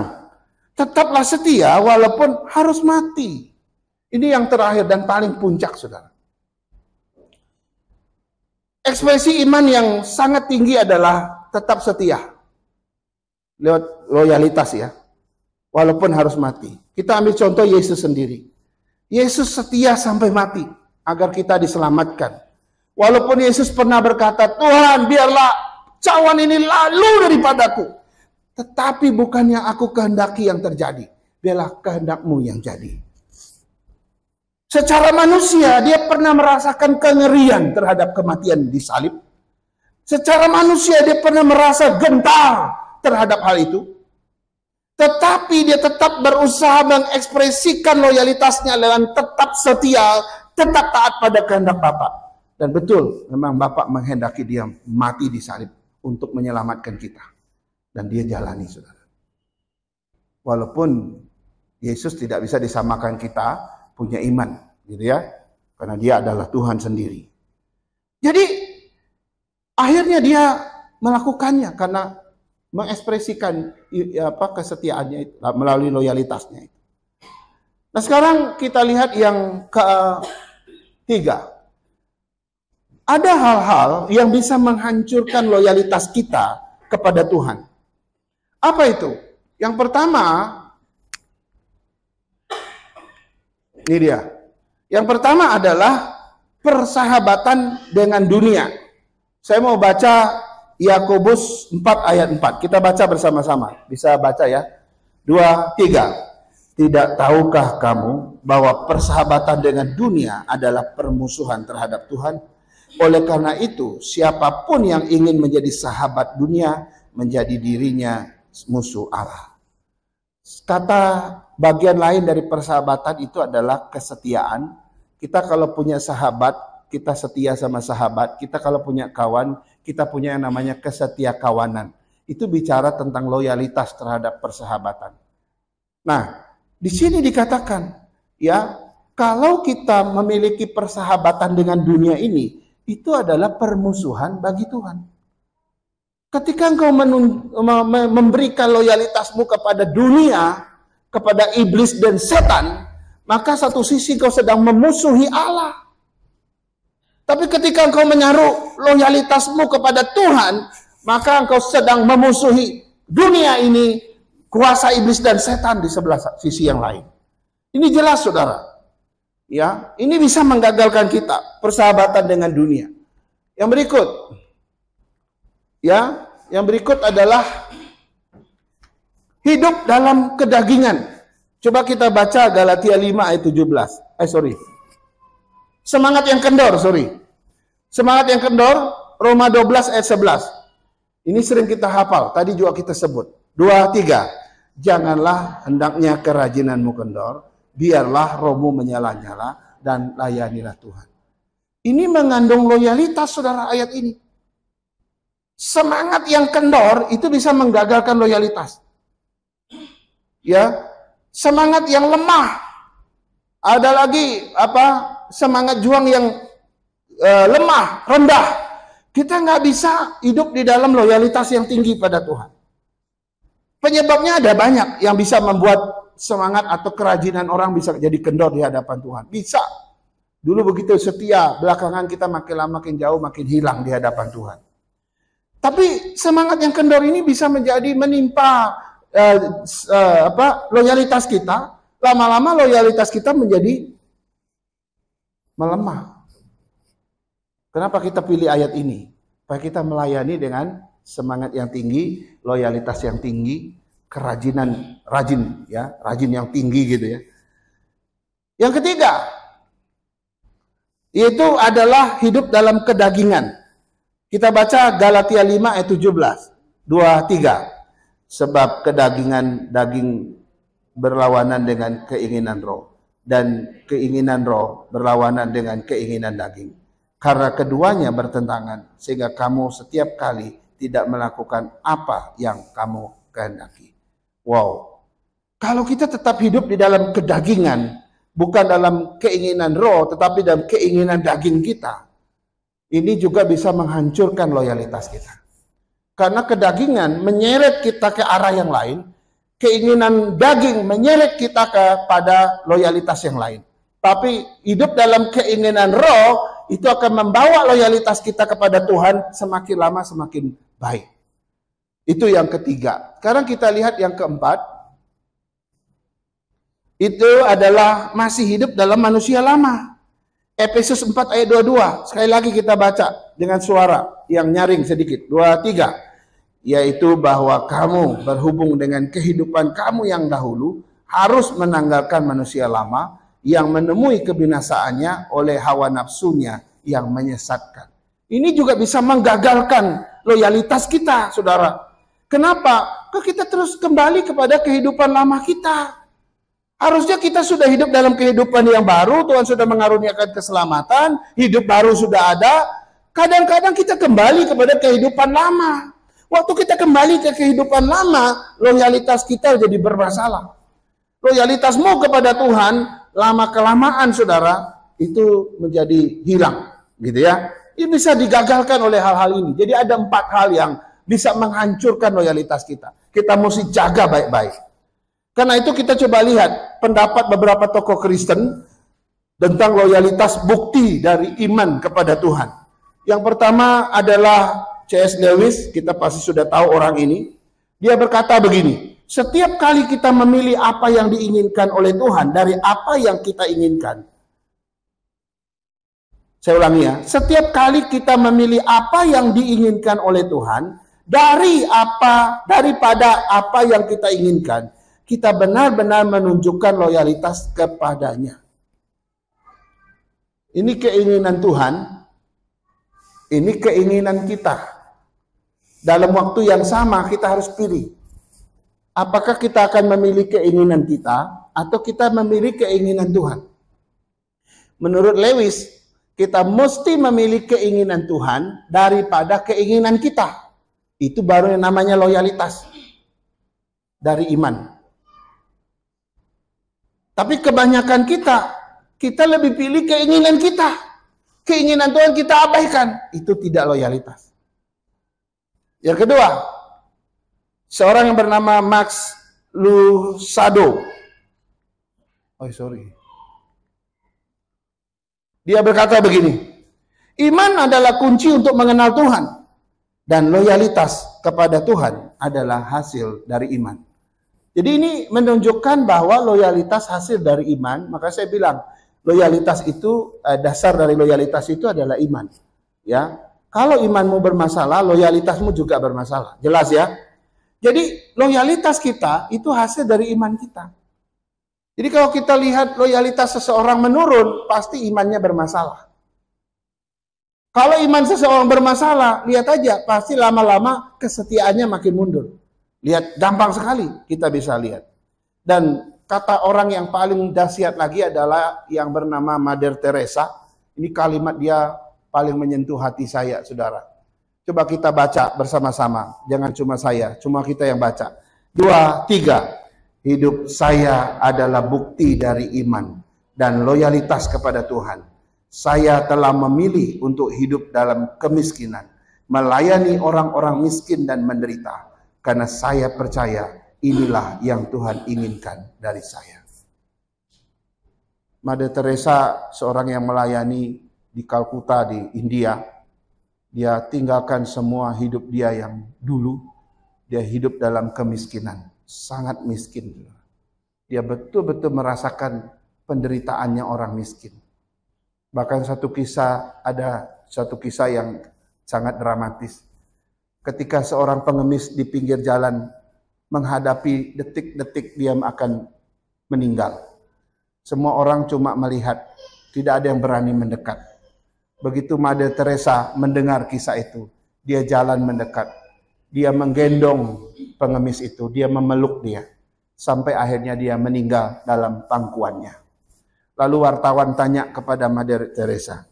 Tetaplah setia walaupun harus mati. Ini yang terakhir dan paling puncak, saudara. Ekspresi iman yang sangat tinggi adalah tetap setia. Lewat loyalitas ya. Walaupun harus mati. Kita ambil contoh Yesus sendiri. Yesus setia sampai mati agar kita diselamatkan. Walaupun Yesus pernah berkata, Tuhan biarlah cawan ini lalu daripadaku. Tetapi bukan yang aku kehendaki yang terjadi. Biarlah kehendak-Mu yang jadi. Secara manusia dia pernah merasakan kengerian terhadap kematian di salib. Secara manusia dia pernah merasa gentar terhadap hal itu. Tetapi dia tetap berusaha mengekspresikan loyalitasnya dengan tetap setia, tetap taat pada kehendak Bapa. Dan betul, memang Bapa menghendaki dia mati di salib untuk menyelamatkan kita. Dan dia jalani, saudara. Walaupun Yesus tidak bisa disamakan kita punya iman, gitu ya. Karena dia adalah Tuhan sendiri. Jadi, akhirnya dia melakukannya karena mengekspresikan kesetiaannya itu, melalui loyalitasnya itu. Nah, sekarang kita lihat yang ketiga. Ada hal-hal yang bisa menghancurkan loyalitas kita kepada Tuhan. Apa itu? Yang pertama, ini dia. Yang pertama adalah persahabatan dengan dunia. Saya mau baca Yakobus 4 ayat 4. Kita baca bersama-sama. Bisa baca ya. 2, 3. Tidak tahukah kamu bahwa persahabatan dengan dunia adalah permusuhan terhadap Tuhan? Oleh karena itu, siapapun yang ingin menjadi sahabat dunia, menjadi dirinya musuh Allah. Kata bagian lain dari persahabatan itu adalah kesetiaan. Kita kalau punya sahabat, kita setia sama sahabat. Kita kalau punya kawan, kita punya yang namanya kesetia kawanan. Itu bicara tentang loyalitas terhadap persahabatan. Nah, di sini dikatakan, ya, kalau kita memiliki persahabatan dengan dunia ini, itu adalah permusuhan bagi Tuhan. Ketika engkau memberikan loyalitasmu kepada dunia, kepada iblis dan setan, maka satu sisi engkau sedang memusuhi Allah. Tapi ketika engkau menaruh loyalitasmu kepada Tuhan, maka engkau sedang memusuhi dunia ini, kuasa iblis dan setan di sebelah sisi yang lain. Ini jelas, saudara. Ya, ini bisa menggagalkan kita persahabatan dengan dunia. Yang berikut, ya, yang berikut adalah hidup dalam kedagingan. Coba kita baca Galatia 5 ayat 17. Semangat yang kendor, Semangat yang kendor, Roma 12 ayat 11. Ini sering kita hafal, tadi juga kita sebut. 2, 3. Janganlah hendaknya kerajinanmu kendor, biarlah rohmu menyala-nyala dan layanilah Tuhan. Ini mengandung loyalitas, saudara, ayat ini. Semangat yang kendor itu bisa menggagalkan loyalitas. Ya, semangat yang lemah. Ada lagi semangat juang yang lemah, rendah. Kita nggak bisa hidup di dalam loyalitas yang tinggi pada Tuhan. Penyebabnya ada banyak yang bisa membuat semangat atau kerajinan orang bisa jadi kendor di hadapan Tuhan. Bisa. Dulu begitu setia, belakangan kita makin lama makin jauh, makin hilang di hadapan Tuhan. Tapi semangat yang kendor ini bisa menjadi menimpa loyalitas kita. Lama-lama loyalitas kita menjadi melemah. Kenapa kita pilih ayat ini? Supaya kita melayani dengan semangat yang tinggi, loyalitas yang tinggi, rajin yang tinggi gitu ya. Yang ketiga, yaitu adalah hidup dalam kedagingan. Kita baca Galatia 5 ayat 17, 2-3. Sebab kedagingan daging berlawanan dengan keinginan roh, dan keinginan roh berlawanan dengan keinginan daging. Karena keduanya bertentangan, sehingga kamu setiap kali tidak melakukan apa yang kamu kehendaki. Wow. Kalau kita tetap hidup di dalam kedagingan, bukan dalam keinginan roh, tetapi dalam keinginan daging kita, ini juga bisa menghancurkan loyalitas kita. Karena kedagingan menyeret kita ke arah yang lain, keinginan daging menyeret kita kepada loyalitas yang lain. Tapi hidup dalam keinginan roh, itu akan membawa loyalitas kita kepada Tuhan semakin lama semakin baik. Itu yang ketiga. Sekarang kita lihat yang keempat. Itu adalah masih hidup dalam manusia lama. Efesus 4 ayat 22. Sekali lagi kita baca dengan suara yang nyaring sedikit. 2-3. Yaitu bahwa kamu berhubung dengan kehidupan kamu yang dahulu harus menanggalkan manusia lama yang menemui kebinasaannya oleh hawa nafsunya yang menyesatkan. Ini juga bisa menggagalkan loyalitas kita, saudara. Kenapa? Kita terus kembali kepada kehidupan lama kita. Harusnya kita sudah hidup dalam kehidupan yang baru, Tuhan sudah mengaruniakan keselamatan, hidup baru sudah ada. Kadang-kadang kita kembali kepada kehidupan lama. Waktu kita kembali ke kehidupan lama, loyalitas kita jadi bermasalah. Loyalitasmu kepada Tuhan, lama-kelamaan saudara, itu menjadi hilang. Gitu ya. Ini bisa digagalkan oleh hal-hal ini. Jadi ada 4 hal yang bisa menghancurkan loyalitas kita. Kita mesti jaga baik-baik. Karena itu kita coba lihat pendapat beberapa tokoh Kristen tentang loyalitas bukti dari iman kepada Tuhan. Yang pertama adalah C.S. Lewis, kita pasti sudah tahu orang ini. Dia berkata begini, setiap kali kita memilih apa yang diinginkan oleh Tuhan dari apa yang kita inginkan. Saya ulangi ya, setiap kali kita memilih apa yang diinginkan oleh Tuhan daripada apa yang kita inginkan, kita benar-benar menunjukkan loyalitas kepadanya. Ini keinginan Tuhan, ini keinginan kita. Dalam waktu yang sama kita harus pilih. Apakah kita akan memilih keinginan kita atau kita memilih keinginan Tuhan? Menurut Lewis, kita mesti memilih keinginan Tuhan daripada keinginan kita. Itu baru yang namanya loyalitas dari iman. Tapi kebanyakan kita lebih pilih keinginan kita. Keinginan Tuhan kita abaikan. Itu tidak loyalitas. Yang kedua, seorang yang bernama Max Lucado. Dia berkata begini, iman adalah kunci untuk mengenal Tuhan. Dan loyalitas kepada Tuhan adalah hasil dari iman. Jadi ini menunjukkan bahwa loyalitas hasil dari iman. Maka saya bilang, loyalitas itu, dasar dari loyalitas itu adalah iman. Ya, kalau imanmu bermasalah, loyalitasmu juga bermasalah. Jelas ya? Jadi loyalitas kita itu hasil dari iman kita. Jadi kalau kita lihat loyalitas seseorang menurun, pasti imannya bermasalah. Kalau iman seseorang bermasalah, lihat aja, pasti lama-lama kesetiaannya makin mundur. Lihat, gampang sekali kita bisa lihat. Dan kata orang yang paling dahsyat lagi adalah yang bernama Mother Teresa. Ini kalimat dia paling menyentuh hati saya, saudara. Coba kita baca bersama-sama. Jangan cuma saya, cuma kita yang baca. 2, 3. Hidup saya adalah bukti dari iman dan loyalitas kepada Tuhan. Saya telah memilih untuk hidup dalam kemiskinan, melayani orang-orang miskin dan menderita, karena saya percaya inilah yang Tuhan inginkan dari saya. Mother Teresa, seorang yang melayani di Calcutta di India, dia tinggalkan semua hidup dia yang dulu, dia hidup dalam kemiskinan, sangat miskin. Dia betul-betul merasakan penderitaannya orang miskin. Bahkan ada satu kisah yang sangat dramatis. Ketika seorang pengemis di pinggir jalan menghadapi detik-detik dia akan meninggal. Semua orang cuma melihat, tidak ada yang berani mendekat. Begitu Mother Teresa mendengar kisah itu, dia jalan mendekat. Dia menggendong pengemis itu, dia memeluk dia. Sampai akhirnya dia meninggal dalam pangkuannya. Lalu wartawan tanya kepada Mother Teresa,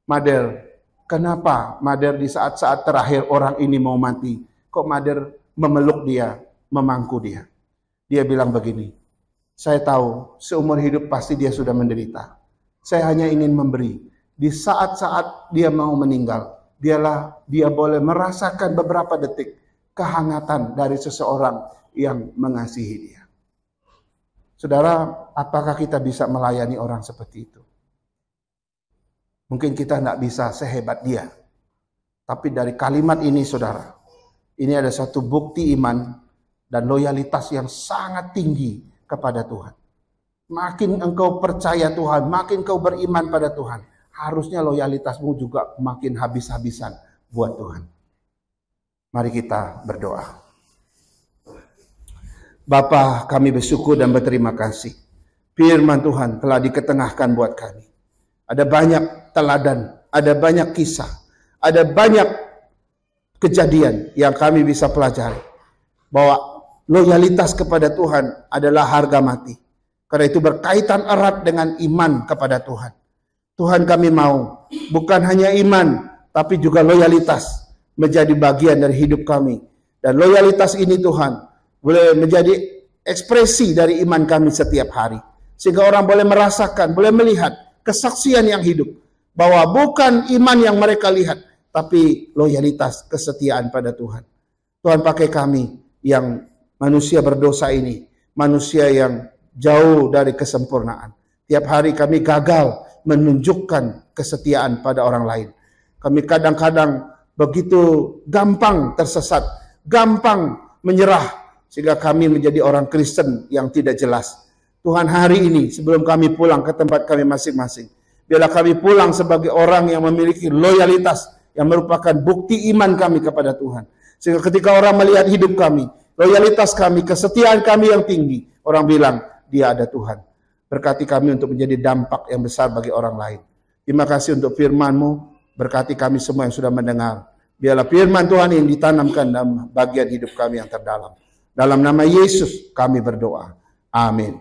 Mother, kenapa Mother di saat-saat terakhir orang ini mau mati, kok Mother memeluk dia, memangku dia? Dia bilang begini, saya tahu seumur hidup pasti dia sudah menderita. Saya hanya ingin memberi. Di saat-saat dia mau meninggal, dia boleh merasakan beberapa detik kehangatan dari seseorang yang mengasihi dia. Saudara, apakah kita bisa melayani orang seperti itu? Mungkin kita tidak bisa sehebat dia. Tapi dari kalimat ini, saudara, ini ada satu bukti iman dan loyalitas yang sangat tinggi kepada Tuhan. Makin engkau percaya Tuhan, makin engkau beriman pada Tuhan, harusnya loyalitasmu juga makin habis-habisan buat Tuhan. Mari kita berdoa. Bapa, kami bersyukur dan berterima kasih. Firman Tuhan telah diketengahkan buat kami. Ada banyak teladan, ada banyak kisah, ada banyak kejadian yang kami bisa pelajari. Bahwa loyalitas kepada Tuhan adalah harga mati. Karena itu berkaitan erat dengan iman kepada Tuhan. Tuhan, kami mau bukan hanya iman, tapi juga loyalitas menjadi bagian dari hidup kami. Dan loyalitas ini Tuhan boleh menjadi ekspresi dari iman kami setiap hari. Sehingga orang boleh merasakan, boleh melihat kesaksian yang hidup. Bahwa bukan iman yang mereka lihat, tapi loyalitas, kesetiaan pada Tuhan. Tuhan, pakai kami yang manusia berdosa ini, manusia yang jauh dari kesempurnaan. Tiap hari kami gagal menunjukkan kesetiaan pada orang lain. Kami kadang-kadang begitu gampang tersesat, gampang menyerah, sehingga kami menjadi orang Kristen yang tidak jelas. Tuhan, hari ini sebelum kami pulang ke tempat kami masing-masing, biarlah kami pulang sebagai orang yang memiliki loyalitas yang merupakan bukti iman kami kepada Tuhan. Sehingga ketika orang melihat hidup kami, loyalitas kami, kesetiaan kami yang tinggi, orang bilang, dia ada Tuhan. Berkati kami untuk menjadi dampak yang besar bagi orang lain. Terima kasih untuk firman-Mu, berkati kami semua yang sudah mendengar. Biarlah firman Tuhan yang ditanamkan dalam bagian hidup kami yang terdalam. Dalam nama Yesus kami berdoa. Amin.